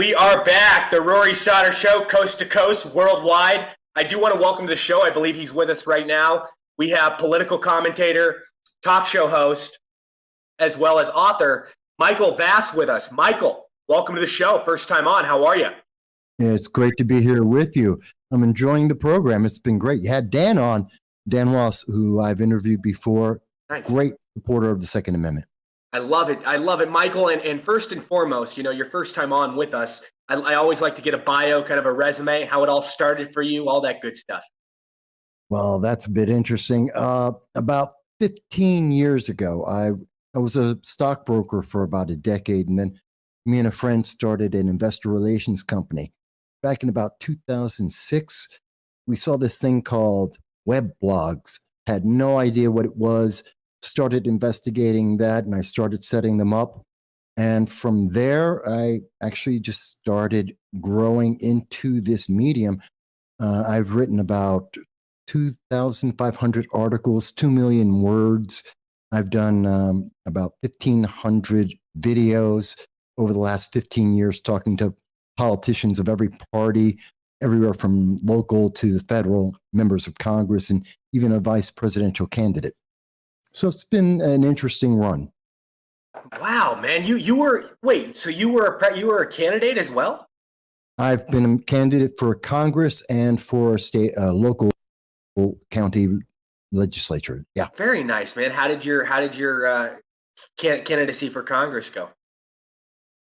we are back. The Rory Sauter Show, coast to coast, worldwide. I do want to welcome to the show. I believe he's with us right now. We have political commentator, talk show host, as well as author, Michael Vass with us. Michael, welcome to the show. First time on. How are you? It's great to be here with you. I'm enjoying the program. It's been great. You had Dan on, Dan Ross, who I've interviewed before. Nice. Great supporter of the Second Amendment. I love it. I love it, Michael. And first and foremost, your first time on with us, I always like to get a bio, kind of a resume, how it all started for you, all that good stuff. Well, that's a bit interesting. About 15 years ago, I was a stockbroker for about a decade, and then me and a friend started an investor relations company. Back in about 2006, we saw this thing called web blogs. Had no idea what it was. Started investigating that, and I started setting them up. And from there, I actually just started growing into this medium. I've written about 2,500 articles, 2 million words. I've done about 1,500 videos over the last 15 years, talking to politicians of every party, everywhere from local to the federal, members of Congress, and even a vice presidential candidate. So it's been an interesting run. Wow, man! You were so you were a candidate as well? I've been a candidate for Congress and for state, local, county legislature. Yeah, very nice, man. How did your candidacy for Congress go?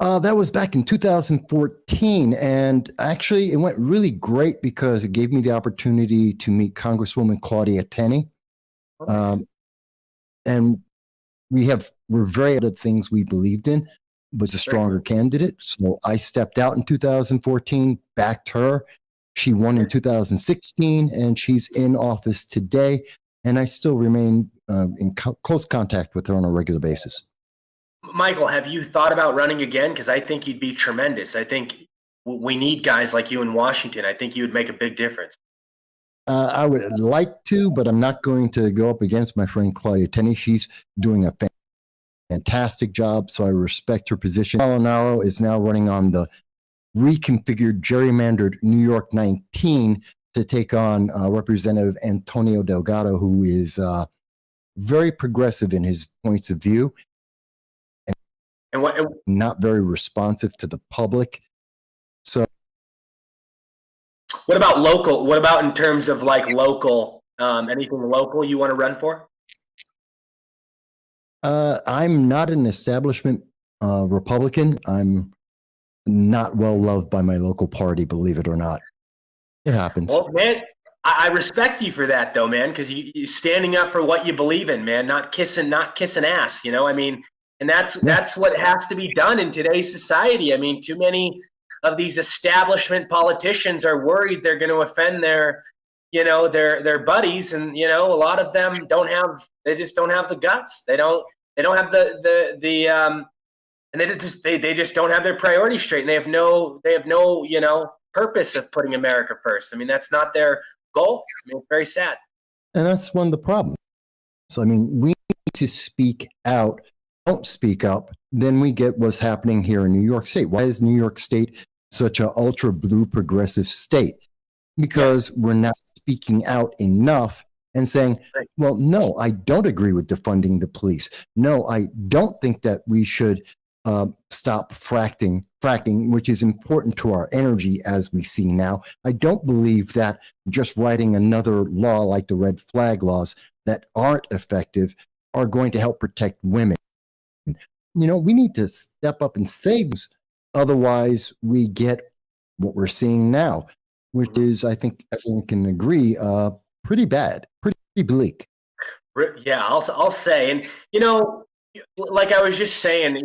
That was back in 2014, and actually it went really great because it gave me the opportunity to meet Congresswoman Claudia Tenney. Nice. And we're very out of things we believed in, but a stronger candidate. So I stepped out in 2014, backed her. She won in 2016, and she's in office today. And I still remain in close contact with her on a regular basis. Michael, have you thought about running again? Because I think you'd be tremendous. I think we need guys like you in Washington. I think you would make a big difference. I would like to, but I'm not going to go up against my friend Claudia Tenney. She's doing a fantastic job, so I respect her position. Molinaro is now running on the reconfigured, gerrymandered New York 19 to take on Representative Antonio Delgado, who is very progressive in his points of view and not very responsive to the public. So, what about local? What about in terms of like local? Anything local you want to run for? I'm not an establishment Republican. I'm not well loved by my local party, believe it or not. It happens. Well, man, I respect you for that, though, man, because you're standing up for what you believe in, man. Not kissing ass. I mean, and that's what has to be done in today's society. I mean, too many of these establishment politicians are worried they're going to offend their buddies, and a lot of them they just don't have the guts. They don't have and they just don't have their priorities straight, and they have no purpose of putting America first. I mean, that's not their goal. I mean, it's very sad. And that's one of the problems. So, I mean, we need to speak out. Don't speak up, then we get what's happening here in New York State. Why is New York State such an ultra blue progressive state? Because we're not speaking out enough and saying, well, no, I don't agree with defunding the police. No, I don't think that we should stop fracking, which is important to our energy as we see now. I don't believe that just writing another law like the red flag laws that aren't effective are going to help protect women. We need to step up and save this. Otherwise, we get what we're seeing now, which is, I think everyone can agree, pretty bad, pretty bleak. Yeah, I'll say. And, like I was just saying,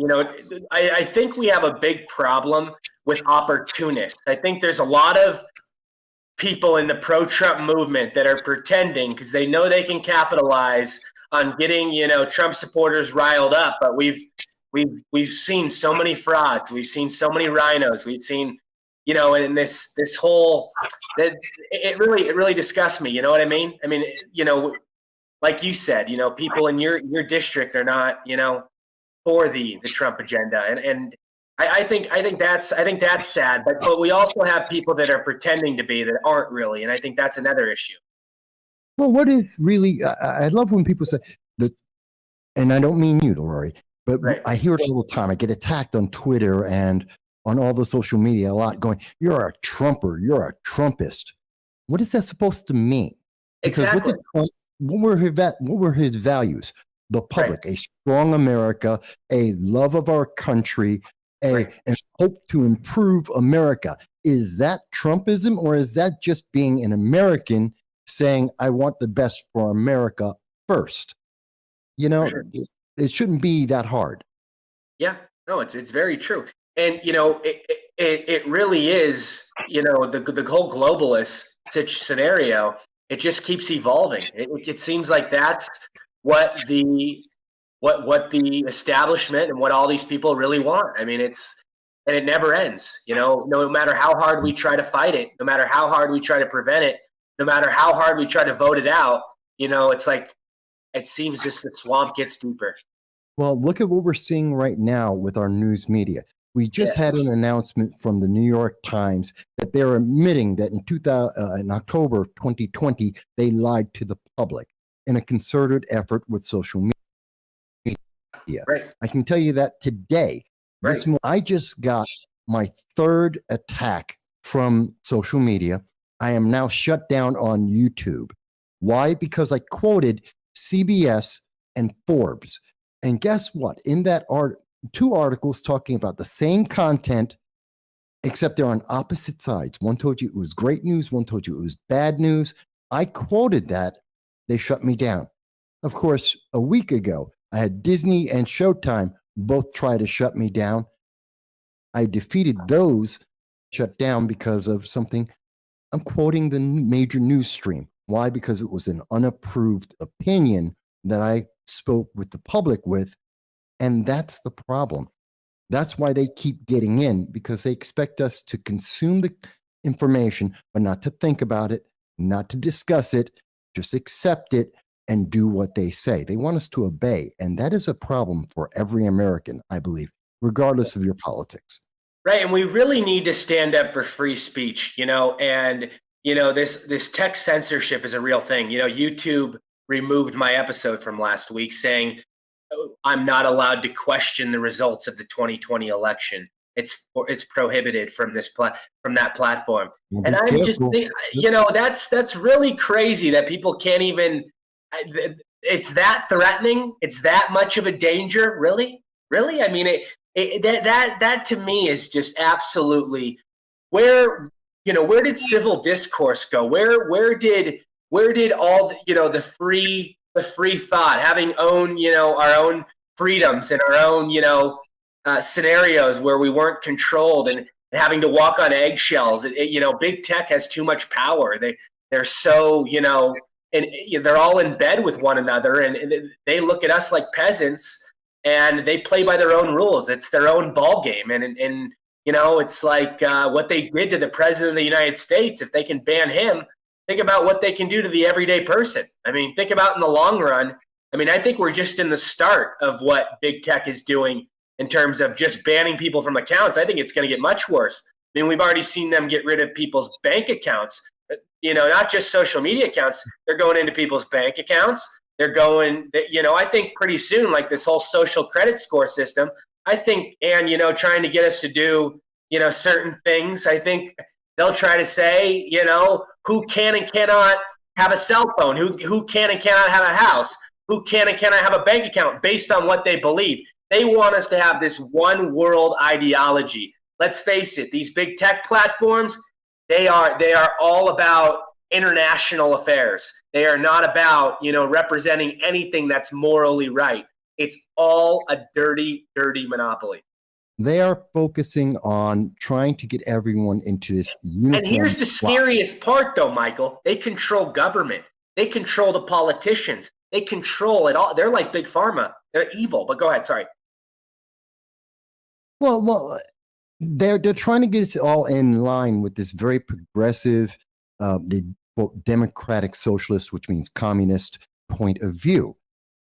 I think we have a big problem with opportunists. I think there's a lot of people in the pro-Trump movement that are pretending because they know they can capitalize on getting, Trump supporters riled up. But we've seen so many frauds. We've seen so many rhinos. We've seen, and this whole that it really disgusts me. You know what I mean? I mean, like you said, people in your district are not, for the Trump agenda, and I think that's sad, but we also have people that are pretending to be that aren't really, and I think that's another issue. Well, what is really, I love when people say that, and I don't mean you, Rory, but Right. I hear it all the time. I get attacked on Twitter and on all the social media a lot going, you're a Trumper, you're a Trumpist. What is that supposed to mean? Because Exactly. what were his values? The public, Right. a strong America, a love of our country, Right. and hope to improve America. Is that Trumpism, or is that just being an American saying, I want the best for America first? You know, Sure. it shouldn't be that hard. Yeah, no, it's very true, and it really is. The whole globalist scenario. It just keeps evolving. It seems like that's what the what the establishment and what all these people really want. I mean, and it never ends. No matter how hard we try to fight it, no matter how hard we try to prevent it, no matter how hard we try to vote it out. It's like it seems just the swamp gets deeper. Well, look at what we're seeing right now with our news media. We just Yeah. had an announcement from the New York Times that they're admitting that in October of 2020, they lied to the public in a concerted effort with social media. Right. I can tell you that today, Right. I just got my third attack from social media. I am now shut down on YouTube. Why? Because I quoted CBS and Forbes. And guess what? In that two articles talking about the same content, except they're on opposite sides. One told you it was great news, one told you it was bad news. I quoted that. They shut me down. Of course, a week ago, I had Disney and Showtime both try to shut me down. I defeated those shut down because of something. I'm quoting the major news stream. Why? Because it was an unapproved opinion that I spoke with the public with. And that's the problem. That's why they keep getting in, because they expect us to consume the information, but not to think about it, not to discuss it, just accept it and do what they say. They want us to obey. And that is a problem for every American, I believe, regardless of your politics. Right, and we really need to stand up for free speech, and this tech censorship is a real thing. YouTube removed my episode from last week saying, "Oh, I'm not allowed to question the results of the 2020 election. It's prohibited from from that platform." Well, And be I'm just careful. that's really crazy that people can't even it's that threatening, it's that much of a danger, really. I mean, that to me is just absolutely where where did civil discourse go? Where did all the free thought, having our own freedoms and our own scenarios where we weren't controlled and having to walk on eggshells? Big tech has too much power. They're so and they're all in bed with one another, and they look at us like peasants, and they play by their own rules. It's their own ball game, and it's like what they did to the president of the United States. If they can ban him, think about what they can do to the everyday person. I mean, think about in the long run. I mean, I think we're just in the start of what big tech is doing in terms of just banning people from accounts. I think it's going to get much worse. I mean, we've already seen them get rid of people's bank accounts. Not just social media accounts. They're going into people's bank accounts. They're going, I think pretty soon, like this whole social credit score system, I think, and, trying to get us to do, certain things. I think they'll try to say, who can and cannot have a cell phone, who can and cannot have a house, who can and cannot have a bank account based on what they believe. They want us to have this one world ideology. Let's face it, these big tech platforms, they are all about international affairs. They are not about, representing anything that's morally right. It's all a dirty, dirty monopoly. They are focusing on trying to get everyone into this uniform. And here's the scariest part, though, Michael. They control government. They control the politicians. They control it all. They're like big pharma. They're evil. But go ahead. Sorry. Well, they're trying to get us all in line with this very progressive, the quote, democratic socialist, which means communist point of view.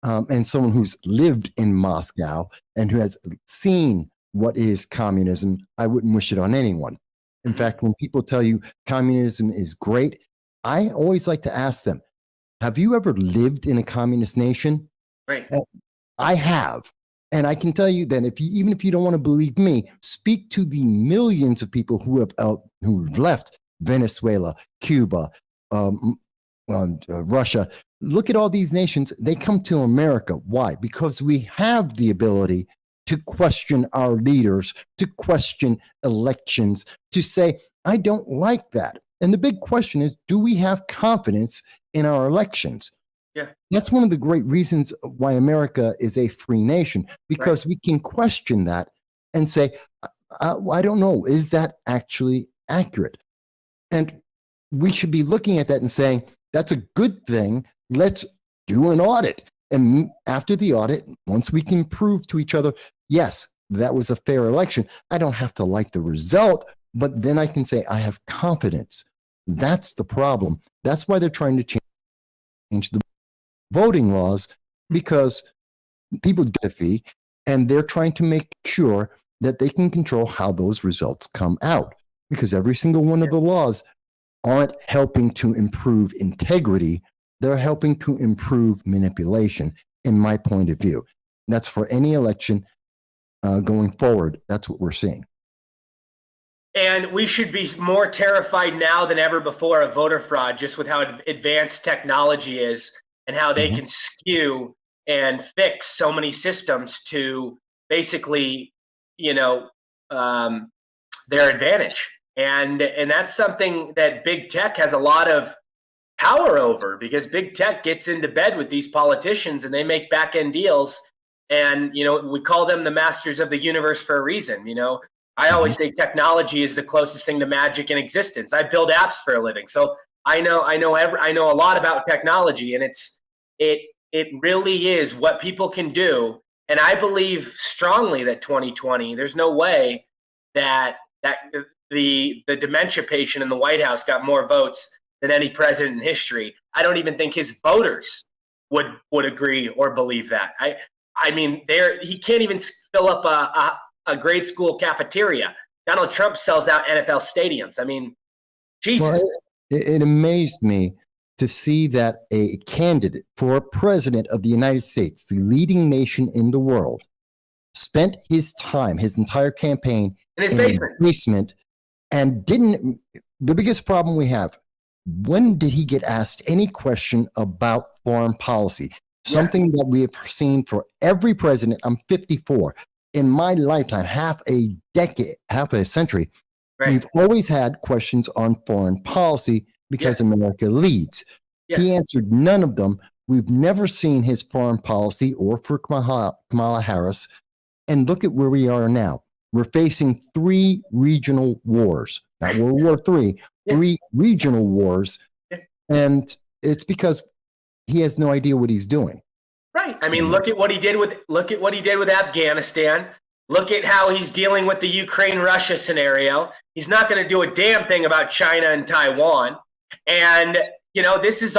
And someone who's lived in Moscow and who has seen what is communism, I wouldn't wish it on anyone. In fact, when people tell you communism is great, I always like to ask them, have you ever lived in a communist nation? Right. I have. And I can tell you that even if you don't want to believe me, speak to the millions of people who've left Venezuela, Cuba, Russia. Look at all these nations. They come to America. Why? Because we have the ability to question our leaders, to question elections, to say, I don't like that. And the big question is, do we have confidence in our elections? Yeah. That's one of the great reasons why America is a free nation, because we can question that and say, I don't know, is that actually accurate? And we should be looking at that and saying, that's a good thing. Let's do an audit. And after the audit, once we can prove to each other, yes, that was a fair election, I don't have to like the result, but then I can say I have confidence. That's the problem. That's why they're trying to change the voting laws, because people get a fee, and they're trying to make sure that they can control how those results come out, because every single one of the laws aren't helping to improve integrity. They're helping to improve manipulation, in my point of view. And that's for any election going forward. That's what we're seeing. And we should be more terrified now than ever before of voter fraud, just with how advanced technology is and how they can skew and fix so many systems to basically, their advantage. And that's something that big tech has a lot of power over, because big tech gets into bed with these politicians and they make back end deals. And, we call them the masters of the universe for a reason. I always say technology is the closest thing to magic in existence. I build apps for a living. So I know a lot about technology, and it really is what people can do. And I believe strongly that 2020, there's no way that the dementia patient in the White House got more votes than any president in history. I don't even think his voters would agree or believe that. I mean, he can't even fill up a grade school cafeteria. Donald Trump sells out NFL stadiums. I mean, Jesus. Well, it amazed me to see that a candidate for president of the United States, the leading nation in the world, spent his entire campaign in his basement. And the biggest problem we have, when did he get asked any question about foreign policy? Something that we have seen for every president. I'm 54. In my lifetime, half a century, we've always had questions on foreign policy because America leads. He answered none of them. We've never seen his foreign policy or for Kamala Harris. And look at where we are now. We're facing 3 regional wars. Not World War III, 3 regional wars. And it's because he has no idea what he's doing. Right. I mean, look at what he did with Afghanistan. Look at how he's dealing with the Ukraine-Russia scenario. He's not going to do a damn thing about China and Taiwan. And, this is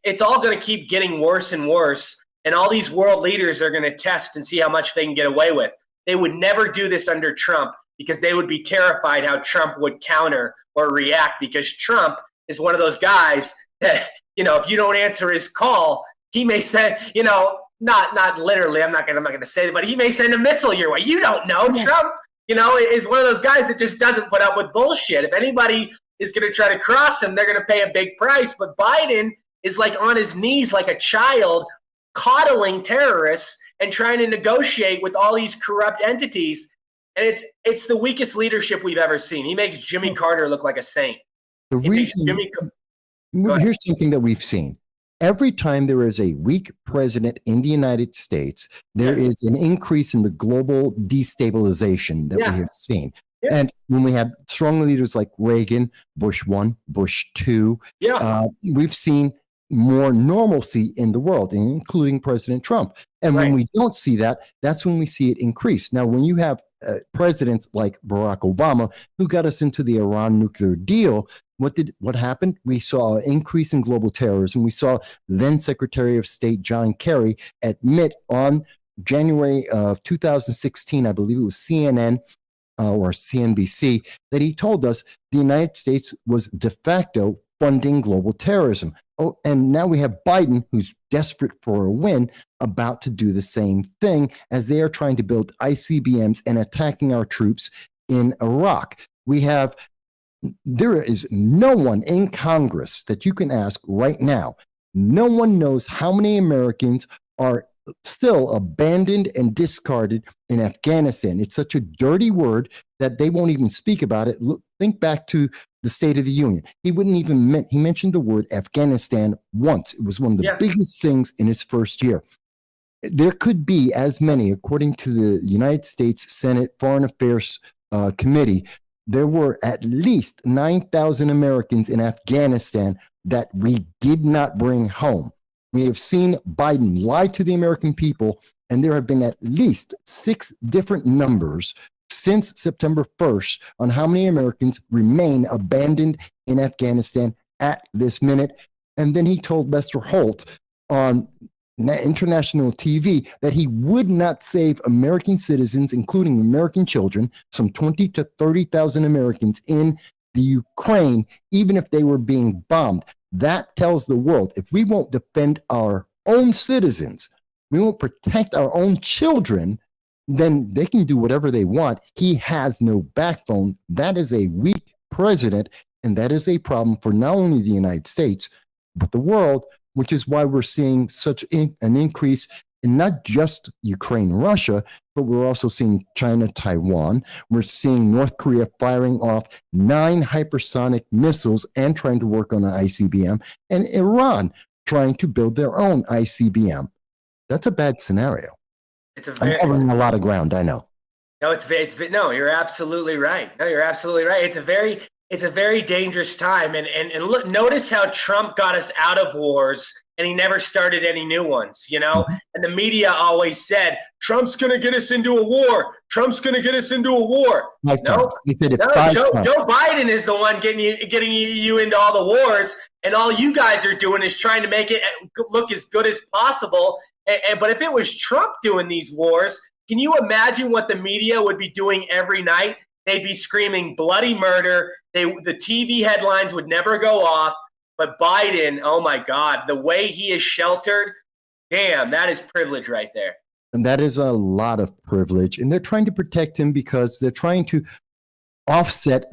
it's all going to keep getting worse and worse. And all these world leaders are going to test and see how much they can get away with. They would never do this under Trump because they would be terrified how Trump would counter or react, because Trump is one of those guys that, if you don't answer his call, he may say, not literally, I'm not going to say that, but he may send a missile your way. You don't know. Trump, is one of those guys that just doesn't put up with bullshit. If anybody is going to try to cross him, they're going to pay a big price. But Biden is like on his knees like a child, coddling terrorists and trying to negotiate with all these corrupt entities. And it's the weakest leadership we've ever seen. He makes Jimmy Carter look like a saint. Here's something that we've seen. Every time there is a weak president in the United States, there is an increase in the global destabilization that we have seen. And when we had strong leaders like Reagan, Bush 1, Bush 2, we've seen more normalcy in the world, including President Trump. And when we don't see that, that's when we see it increase. Now, when you have presidents like Barack Obama, who got us into the Iran nuclear deal, what happened? We saw an increase in global terrorism. We saw then Secretary of State John Kerry admit on January of 2016, I believe it was CNN or CNBC, that he told us the United States was de facto funding global terrorism. Oh, and now we have Biden, who's desperate for a win, about to do the same thing as they are trying to build ICBMs and attacking our troops in Iraq. There is no one in Congress that you can ask right now. No one knows how many Americans are still abandoned and discarded in Afghanistan. It's such a dirty word that they won't even speak about it. Think back to the State of the Union. He wouldn't even he mentioned the word Afghanistan once. It was one of the biggest things in his first year. There could be as many, according to the United States Senate Foreign Affairs Committee, there were at least 9,000 Americans in Afghanistan that we did not bring home. We have seen Biden lie to the American people, and there have been at least 6 different numbers since September 1st on how many Americans remain abandoned in Afghanistan at this minute. And then he told Lester Holt on international TV that he would not save American citizens, including American children, some 20 to 30,000 Americans in the Ukraine, even if they were being bombed. That tells the world if we won't defend our own citizens, we won't protect our own children, then they can do whatever they want. He has no backbone. That is a weak president, and that is a problem for not only the United States, but the world, which is why we're seeing such an increase in not just Ukraine, Russia, but we're also seeing China, Taiwan. We're seeing North Korea firing off 9 hypersonic missiles and trying to work on an ICBM, and Iran trying to build their own ICBM. That's a bad scenario. I'm covering a lot of ground, I know. No, no, you're absolutely right. No, you're absolutely right. It's a very dangerous time. And look, notice how Trump got us out of wars and he never started any new ones, you know? And the media always said, Trump's going to get us into a war. Trump's going to get us into a war. No, Joe Biden is the one getting you into all the wars. And all you guys are doing is trying to make it look as good as possible. But if it was Trump doing these wars, can you imagine what the media would be doing every night? They'd be screaming bloody murder. The TV headlines would never go off. But Biden, oh my God, the way he is sheltered, damn, that is privilege right there. And that is a lot of privilege. And they're trying to protect him because they're trying to offset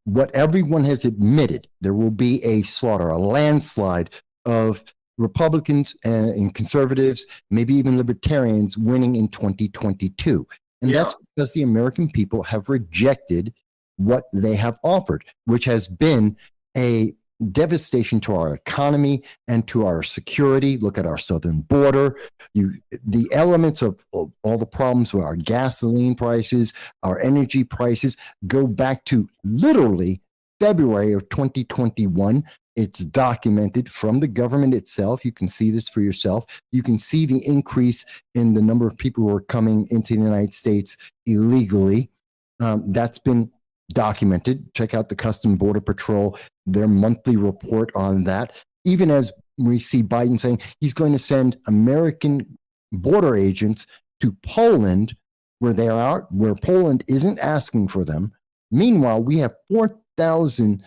what everyone has admitted. There will be a slaughter, a landslide of Republicans and conservatives, maybe even libertarians winning in 2022. And that's because the American people have rejected what they have offered, which has been a devastation to our economy and to our security. Look at our southern border. The elements of all the problems with our gasoline prices, our energy prices go back to literally February of 2021. It's documented from the government itself. You can see this for yourself. You can see the increase in the number of people who are coming into the United States illegally. That's been documented. Check out the Customs Border Patrol, their monthly report on that. Even as we see Biden saying he's going to send American border agents to Poland, where Poland isn't asking for them. Meanwhile, we have 4,000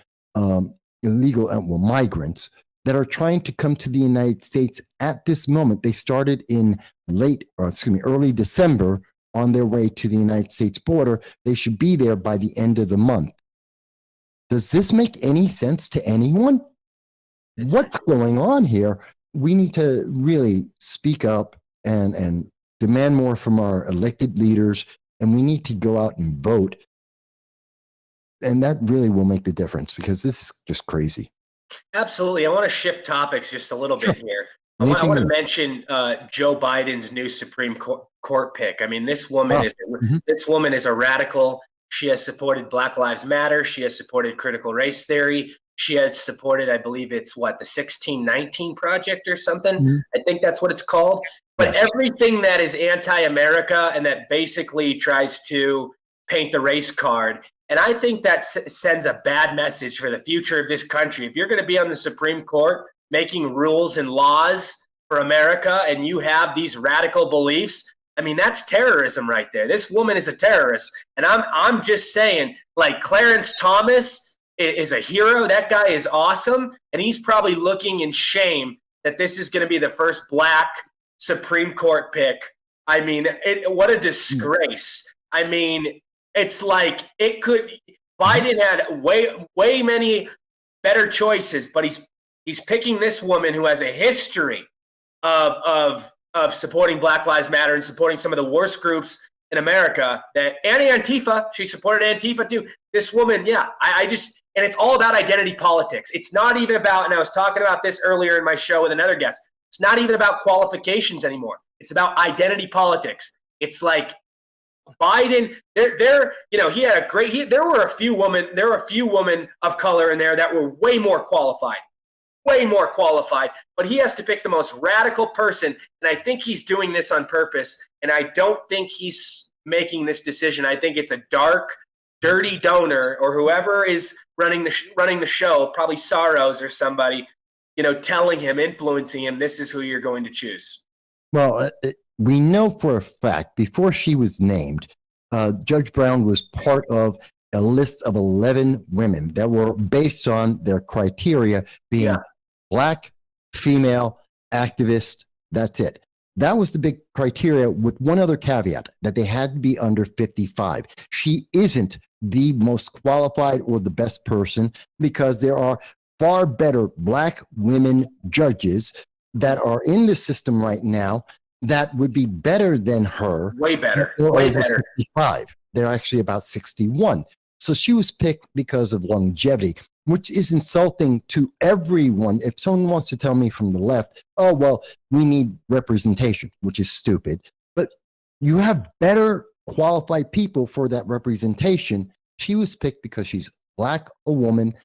illegal migrants that are trying to come to the United States at this moment. They started in early December on their way to the United States border. They should be there by the end of the month. Does this make any sense to anyone? What's going on here? We need to really speak up and demand more from our elected leaders, and we need to go out and vote. And that really will make the difference because this is just crazy. Absolutely. I want to shift topics just a little bit here. I want to mention Joe Biden's new Supreme Court pick. I mean, this woman is a radical. She has supported Black Lives Matter. She has supported critical race theory. She has supported, I believe it's the 1619 Project or something. I think that's what it's called. But everything that is anti-America and that basically tries to paint the race card. And I think that sends a bad message for the future of this country. If you're going to be on the Supreme Court making rules and laws for America and you have these radical beliefs, I mean, that's terrorism right there. This woman is a terrorist. And I'm just saying, like, Clarence Thomas is a hero. That guy is awesome. And he's probably looking in shame that this is going to be the first black Supreme Court pick. I mean, what a disgrace. I mean, it's like Biden had way many better choices, but he's picking this woman who has a history of supporting Black Lives Matter and supporting some of the worst groups in America. And Antifa, she supported Antifa too. This woman, yeah, and it's all about identity politics. It's not even about, and I was talking about this earlier in my show with another guest, it's not even about qualifications anymore. It's about identity politics. It's like Biden, he had a great, there were a few women of color in there that were way more qualified, but he has to pick the most radical person. And I think he's doing this on purpose. And I don't think he's making this decision. I think it's a dark, dirty donor or whoever is running the show, probably Soros or somebody, telling him, influencing him, this is who you're going to choose. Well, we know for a fact, before she was named, Judge Brown was part of a list of 11 women that were based on their criteria being Black, female, activist. That's it. That was the big criteria, with one other caveat, that they had to be under 55. She isn't the most qualified or the best person, because there are far better Black women judges that are in the system right now that would be better than her. Way better. Way better. 55. They're actually about 61. So she was picked because of longevity, which is insulting to everyone. If someone wants to tell me from the left, oh, well, we need representation, which is stupid. But you have better qualified people for that representation. She was picked because she's Black, a woman,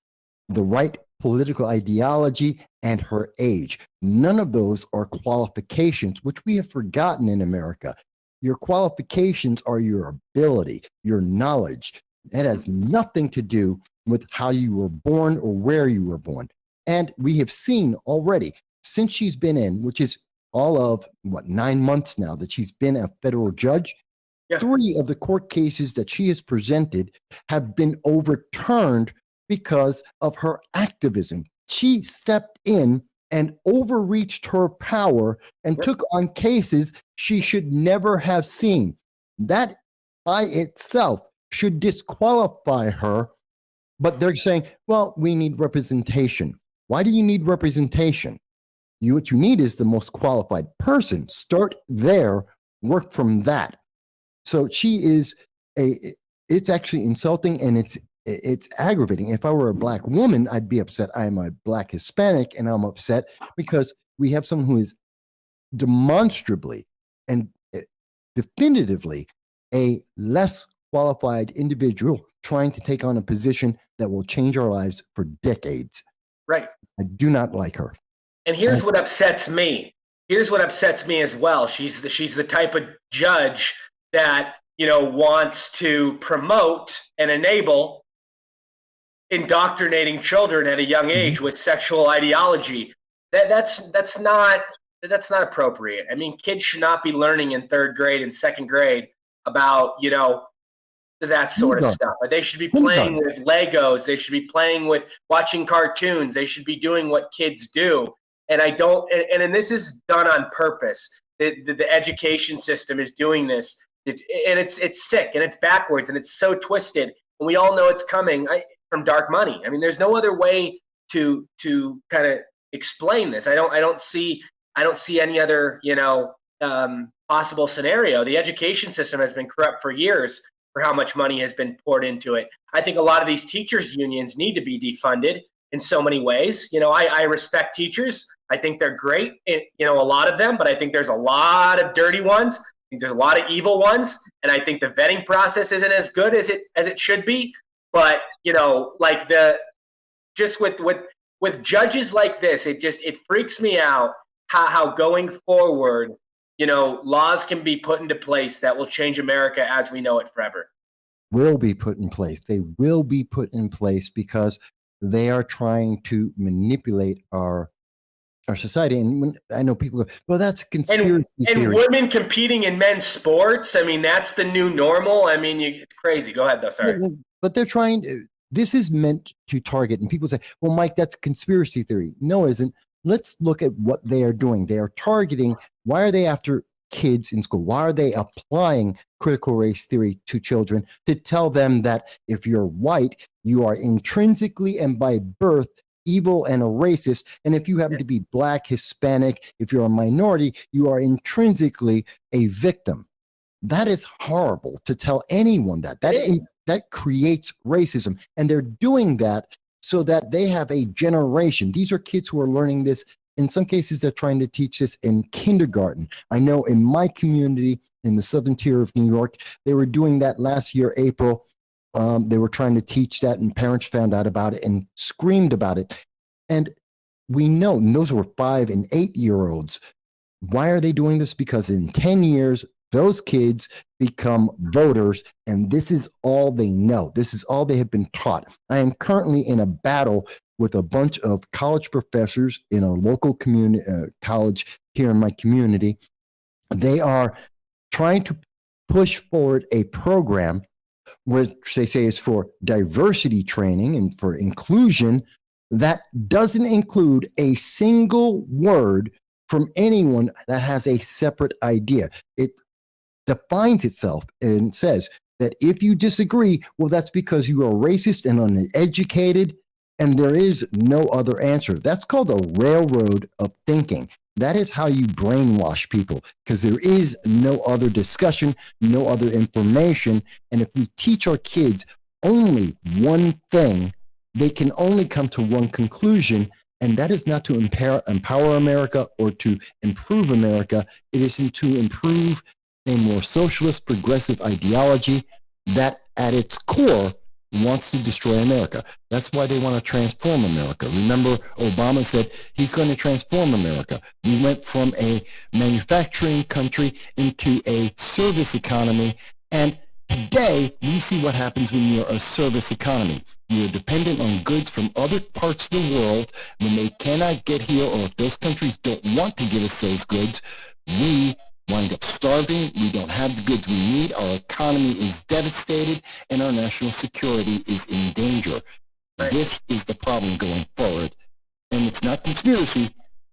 the right political ideology, and her age. None of those are qualifications, which we have forgotten in America. Your qualifications are your ability, your knowledge. It has nothing to do with how you were born or where you were born. And we have seen already, since she's been in, which is all of 9 months now that she's been a federal judge, 3 of the court cases that she has presented have been overturned because of her activism. She stepped in and overreached her power and took on cases she should never have seen. That by itself should disqualify her. But they're saying, well, we need representation. Why do you need representation? What you need is the most qualified person. Start there, work from that. So she is it's actually insulting, and it's aggravating. If I were a Black woman, I'd be upset. I'm a Black Hispanic, and I'm upset because we have someone who is demonstrably and definitively a less qualified individual trying to take on a position that will change our lives for decades. Right. I do not like her. And here's what upsets me. Here's what upsets me as well. She's the type of judge that, wants to promote and enable indoctrinating children at a young age with sexual ideology. That's not appropriate. I mean, kids should not be learning in 3rd grade and 2nd grade about, that sort of stuff. They should be playing with Legos. They should be playing with watching cartoons. They should be doing what kids do. And and this is done on purpose. The education system is doing this. And it's sick, and it's backwards, and it's so twisted. And we all know it's coming from dark money. I mean, there's no other way to kind of explain this. I don't see any other, possible scenario. The education system has been corrupt for years for how much money has been poured into it. I think a lot of these teachers unions need to be defunded in so many ways. I respect teachers. I think they're great, a lot of them, but I think there's a lot of dirty ones. I think there's a lot of evil ones, and I think the vetting process isn't as good as it should be. But with judges like this, it freaks me out how going forward, laws can be put into place that will change America as we know it forever. Will be put in place. They will be put in place because they are trying to manipulate our our society. And when I know people go, well, that's a conspiracy And theory. women competing in men's sports, I mean, that's the new normal. I mean, it's crazy. Go ahead, though. Sorry. But they're trying to, this is meant to target. And people say, well, Mike, that's a conspiracy theory. No, it isn't. Let's look at what they are doing. They are targeting. Why are they after kids in school? Why are they applying critical race theory to children to tell them that if you're white, you are intrinsically and by birth evil and a racist? And if you happen to be black, Hispanic, if you're a minority, you are intrinsically a victim. That is horrible to tell anyone that. That creates racism. And they're doing that so that they have a generation. These are kids who are learning this. In some cases, they're trying to teach this in kindergarten. I know in my community, in the southern tier of New York, they were doing that last year, April. They were trying to teach that, and parents found out about it and screamed about it. And we know, and those were 5 and 8-year-olds. Why are they doing this? Because in 10 years, those kids become voters, and this is all they know. This is all they have been taught. I am currently in a battle with a bunch of college professors in a local community college here in my community. They are trying to push forward a program which they say is for diversity training and for inclusion that doesn't include a single word from anyone that has a separate idea. It defines itself and says that if you disagree, well, that's because you are racist and uneducated, and there is no other answer. That's called a railroad of thinking. That is how you brainwash people, because there is no other discussion, no other information. And if we teach our kids only one thing, they can only come to one conclusion, and that is not to empower America or to improve America. It is to improve a more socialist, progressive ideology that at its core wants to destroy America. That's why they want to transform America. Remember, Obama said he's going to transform America. We went from a manufacturing country into a service economy, and today we see what happens when you're a service economy. You're dependent on goods from other parts of the world. When they cannot get here, or if those countries don't want to give us those goods, we wind up starving. We don't have the goods we need. Our economy is devastated, and our national security is in danger. This is the problem going forward. And it's not conspiracy.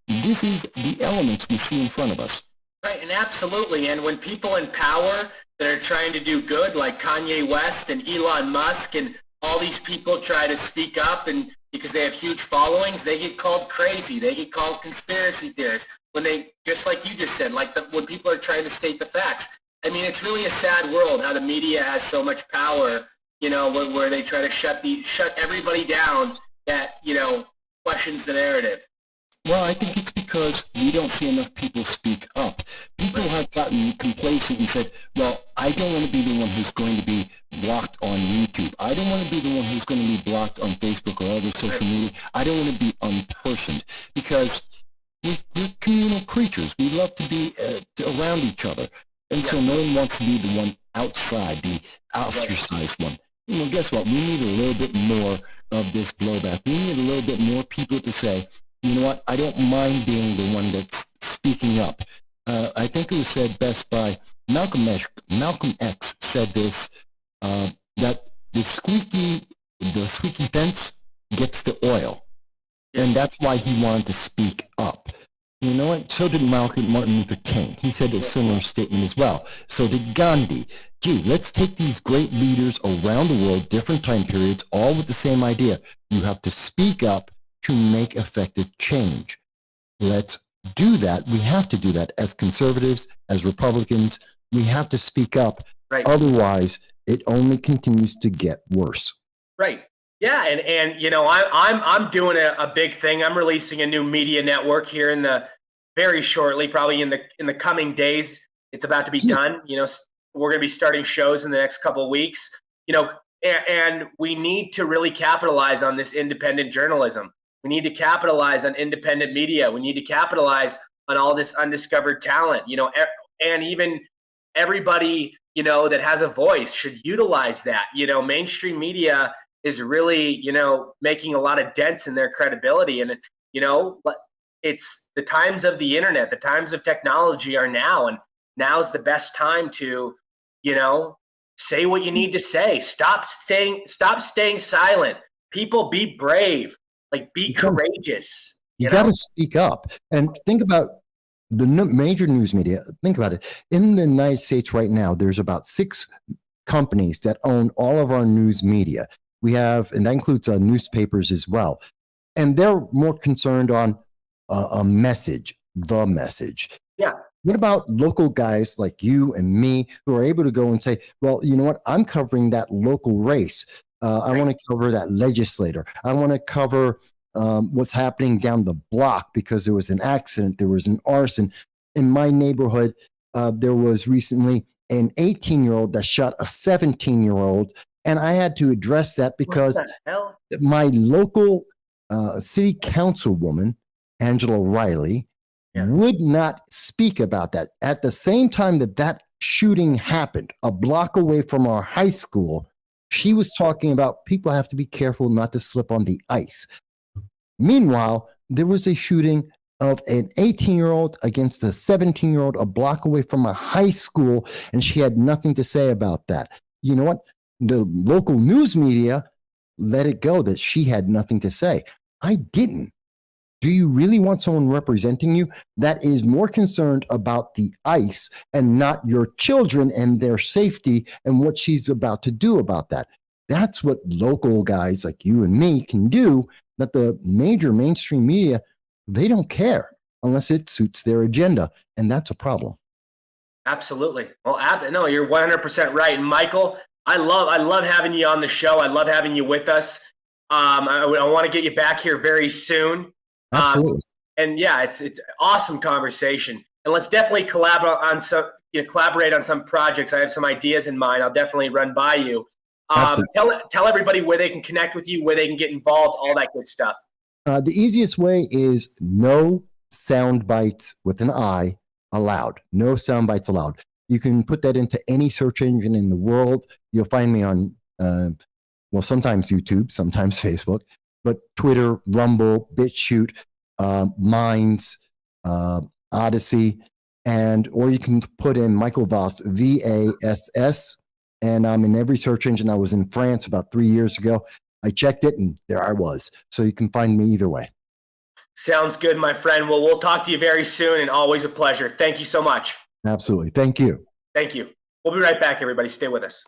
This is the elements we see in front of us. Right, and absolutely. And when people in power that are trying to do good, like Kanye West and Elon Musk and all these people try to speak up, and because they have huge followings, they get called crazy. They get called conspiracy theorists. When they, just like you just said, when people are trying to state the facts. I mean, it's really a sad world how the media has so much power, you know, where they try to shut everybody down that, you know, questions the narrative. Well, I think it's because we don't see enough people speak up. People have gotten complacent and said, well, I don't want to be the one who's going to be blocked on YouTube. I don't want to be the one who's going to be blocked on Facebook or other social media. I don't want to be unpersoned, because we're communal creatures. We love to be around each other. And so no one wants to be the one outside, the ostracized one. You know, guess what? We need a little bit more of this blowback. We need a little bit more people to say, you know what, I don't mind being the one that's speaking up. I think it was said best by Malcolm X said this, that the squeaky fence gets the oil. And that's why he wanted to speak up. You know what? So did Martin Luther King. He said a similar statement as well. So did Gandhi. Gee, let's take these great leaders around the world, different time periods, all with the same idea. You have to speak up to make effective change. Let's do that. We have to do that as conservatives, as Republicans. We have to speak up. Right. Otherwise, it only continues to get worse. Right. Yeah, and you know, I'm doing a big thing. I'm releasing a new media network here in the very shortly, probably in the coming days. It's about to be done. You know, we're going to be starting shows in the next couple of weeks. You know, and we need to really capitalize on this independent journalism. We need to capitalize on independent media. We need to capitalize on all this undiscovered talent. You know, and even everybody, you know, that has a voice should utilize that. You know, mainstream media is really, you know, making a lot of dents in their credibility. And, you know, it's the times of the internet, the times of technology are now, and now's the best time to, say what you need to say. Stop staying silent. People, be brave. Like, be courageous. You got to speak up and think about the major news media. Think about it. In the United States right now, there's about 6 companies that own all of our news media. We have, and that includes newspapers as well. And they're more concerned on a message, the message. Yeah. What about local guys like you and me who are able to go and say, well, you know what? I'm covering that local race. I want to cover that legislator. I want to cover what's happening down the block because there was an accident, there was an arson. In my neighborhood, there was recently an 18-year-old that shot a 17-year-old, and I had to address that because my local city councilwoman, Angela Riley, would not speak about that. At the same time that shooting happened, a block away from our high school, she was talking about people have to be careful not to slip on the ice. Meanwhile, there was a shooting of an 18-year-old against a 17-year-old a block away from a high school, and she had nothing to say about that. You know what? The local news media let it go that she had nothing to say. I didn't. Do you really want someone representing you that is more concerned about the ice and not your children and their safety and what she's about to do about that? That's what local guys like you and me can do, that the major mainstream media, they don't care unless it suits their agenda. And that's a problem. Absolutely. Well, no, you're 100% right. And Michael, I love having you on the show. I love having you with us. I want to get you back here very soon. Absolutely. And yeah, it's awesome conversation. And let's definitely collaborate on some projects. I have some ideas in mind. I'll definitely run by you. Tell everybody where they can connect with you, where they can get involved, all that good stuff. The easiest way is no Soundbites with an I allowed. No Soundbites allowed. You can put that into any search engine in the world. You'll find me on, sometimes YouTube, sometimes Facebook, but Twitter, Rumble, BitChute, Minds, Odyssey, or you can put in Michael Voss, VASS, and I'm in every search engine. I was in France about 3 years ago. I checked it, and there I was. So you can find me either way. Sounds good, my friend. Well, we'll talk to you very soon, and always a pleasure. Thank you so much. Absolutely. Thank you. Thank you. We'll be right back, everybody. Stay with us.